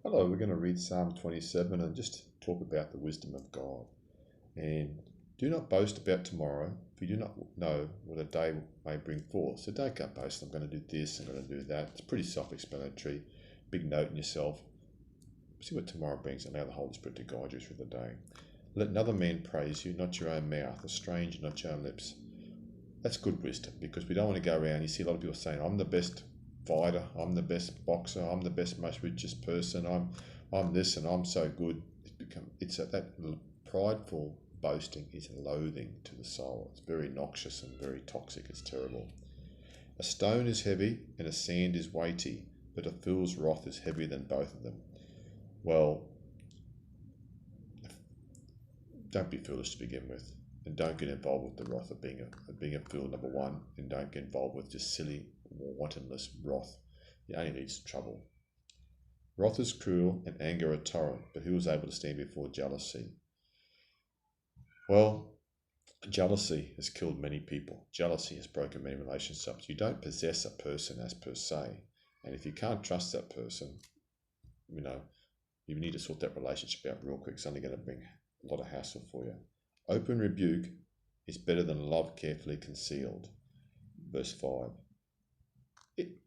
Hello, we're going to read Psalm 27 and just talk about the wisdom of God. And do not boast about tomorrow, for you do not know what a day may bring forth. So don't go boast, I'm going to do this, I'm going to do that. It's pretty self-explanatory. Big note in yourself. See what tomorrow brings and allow the Holy Spirit to guide you through the day. Let another man praise you, not your own mouth, a stranger, not your own lips. That's good wisdom, because we don't want to go around. You see a lot of people saying, I'm the best fighter, I'm the best boxer, I'm the best, most richest person, I'm this and I'm so good. That prideful boasting is loathing to the soul. It's very noxious and very toxic. It's terrible. A stone is heavy and a sand is weighty, but a fool's wrath is heavier than both of them. Well, don't be foolish to begin with, and don't get involved with the wrath of being a fool, number one, and don't get involved with just silly, wantonless wrath. It only leads to trouble. Wrath is cruel and anger a torrent, but who is able to stand before jealousy? Well, jealousy has killed many people. Jealousy has broken many relationships. You don't possess a person as per se, and if you can't trust that person, you need to sort that relationship out real quick. It's only going to bring a lot of hassle for you. Open rebuke is better than love carefully concealed. Verse 5.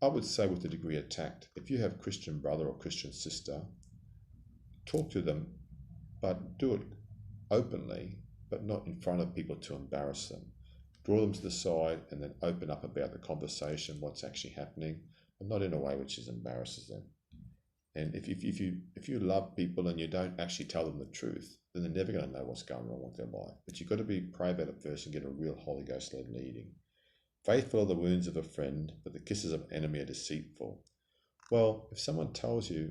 I would say with a degree of tact, if you have a Christian brother or Christian sister, talk to them, but do it openly, but not in front of people to embarrass them. Draw them to the side and then open up about the conversation, what's actually happening, but not in a way which embarrasses them. And if you love people and you don't actually tell them the truth, then they're never going to know what's going wrong with their life. But you've got to pray about it first and get a real Holy Ghost-led leading. Faithful are the wounds of a friend, but the kisses of an enemy are deceitful. Well, if someone tells you,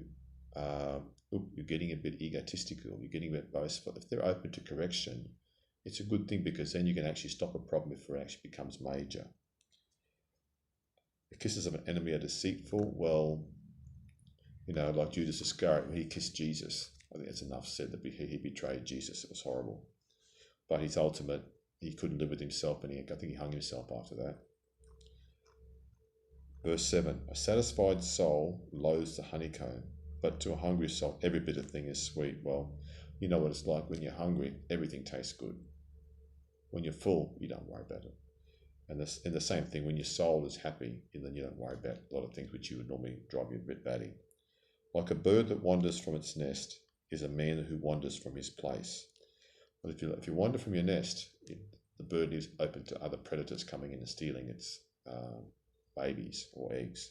look, you're getting a bit egotistical, you're getting a bit boastful, if they're open to correction, it's a good thing, because then you can actually stop a problem before it actually becomes major. The kisses of an enemy are deceitful. Well, like Judas Iscariot, when he kissed Jesus, I think that's enough said that he betrayed Jesus. It was horrible. But his ultimate, he couldn't live with himself, and I think he hung himself after that. Verse 7, a satisfied soul loathes the honeycomb, but to a hungry soul every bitter thing is sweet. Well, you know what it's like when you're hungry, everything tastes good. When you're full, you don't worry about it. And the same thing, when your soul is happy, then you don't worry about a lot of things which you would normally drive you a bit batty. Like a bird that wanders from its nest is a man who wanders from his place. But if you wander from your nest, the bird is open to other predators coming in and stealing its babies or eggs.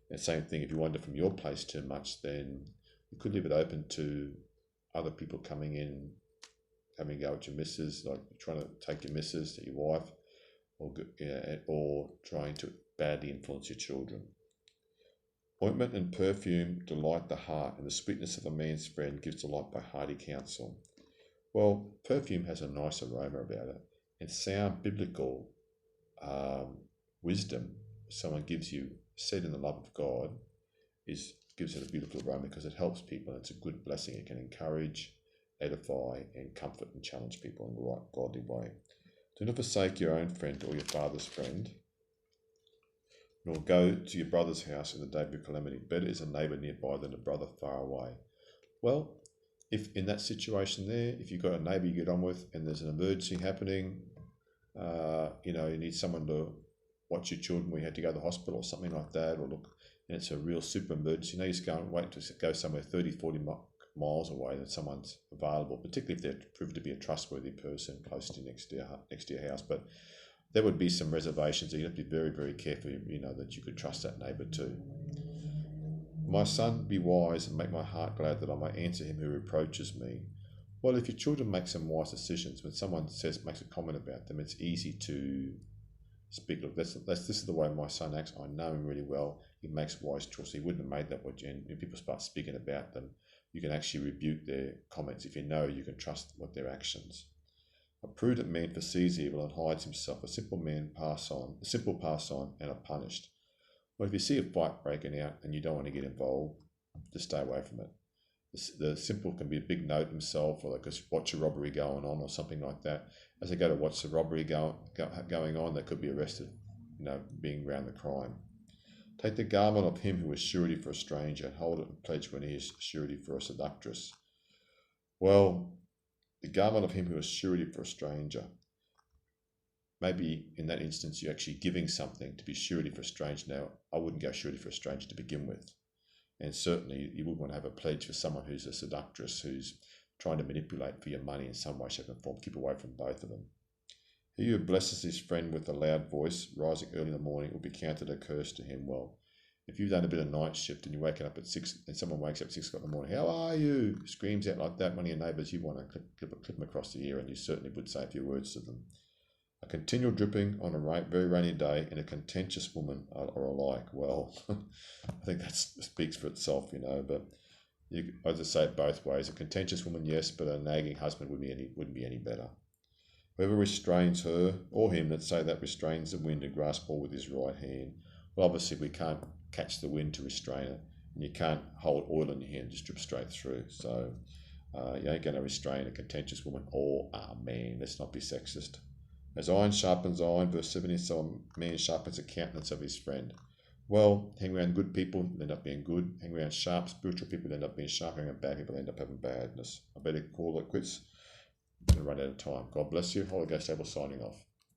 And same thing, if you wander from your place too much, then you could leave it open to other people coming in, having a go at your missus, like trying to take your missus to your wife, or trying to badly influence your children. Ointment and perfume delight the heart, and the sweetness of a man's friend gives delight by hearty counsel. Well, perfume has a nice aroma about it, and sound biblical wisdom someone gives you, said in the love of God, gives it a beautiful aroma, because it helps people, and it's a good blessing. It can encourage, edify, and comfort and challenge people in the right godly way. Do not forsake your own friend or your father's friend, nor go to your brother's house in the day of your calamity. Better is a neighbour nearby than a brother far away. Well, if in that situation there, if you've got a neighbour you get on with and there's an emergency happening, you need someone to watch your children when you had to go to the hospital or something like that, and it's a real super emergency. You just go and wait to go somewhere 30, 40 miles away that someone's available, particularly if they're proved to be a trustworthy person close to next to your house. But there would be some reservations, so you have to be very, very careful, that you could trust that neighbour too. My son, be wise and make my heart glad, that I may answer him who reproaches me. Well, if your children make some wise decisions, when someone makes a comment about them, it's easy to speak. Look, this is the way my son acts. I know him really well. He makes wise choices. He wouldn't have made that way. And when people start speaking about them, you can actually rebuke their comments if you know you can trust what their actions. A prudent man foresees evil and hides himself. A simple pass on and are punished. Well, if you see a fight breaking out and you don't want to get involved, just stay away from it. The simple can be a big note himself, or they could watch a robbery going on or something like that. As they go to watch the robbery going on, they could be arrested, being around the crime. Take the garment of him who is surety for a stranger, and hold it and pledge when he is surety for a seductress. Well, the garment of him who is surety for a stranger. Maybe in that instance, you're actually giving something to be surety for a stranger. Now, I wouldn't go surety for a stranger to begin with. And certainly you would want to have a pledge for someone who's a seductress, who's trying to manipulate for your money in some way, shape, and form. Keep away from both of them. He who blesses his friend with a loud voice, rising early in the morning, will be counted a curse to him. Well, if you've done a bit of night shift and you're waking up at 6 and someone wakes up at 6 o'clock in the morning, how are you? Screams out like that, one of your neighbours, you want to clip them across the ear, and you certainly would say a few words to them. A continual dripping on a very rainy day and a contentious woman are alike. Well, I think that speaks for itself, but I just say it both ways. A contentious woman, yes, but a nagging husband wouldn't be any better. Whoever restrains her or him, let's say that restrains the wind and grasps all with his right hand. Well, obviously we can't catch the wind to restrain it, and you can't hold oil in your hand and just drip straight through. So you ain't going to restrain a contentious woman or a man. Let's not be sexist. As iron sharpens iron, verse 17, so a man sharpens the countenance of his friend. Well, hang around good people, they end up being good. Hang around sharp, spiritual people, they end up being sharp. Hang around bad people, they end up having badness. I better call it quits. I'm going to run out of time. God bless you. Holy Ghost Table signing off.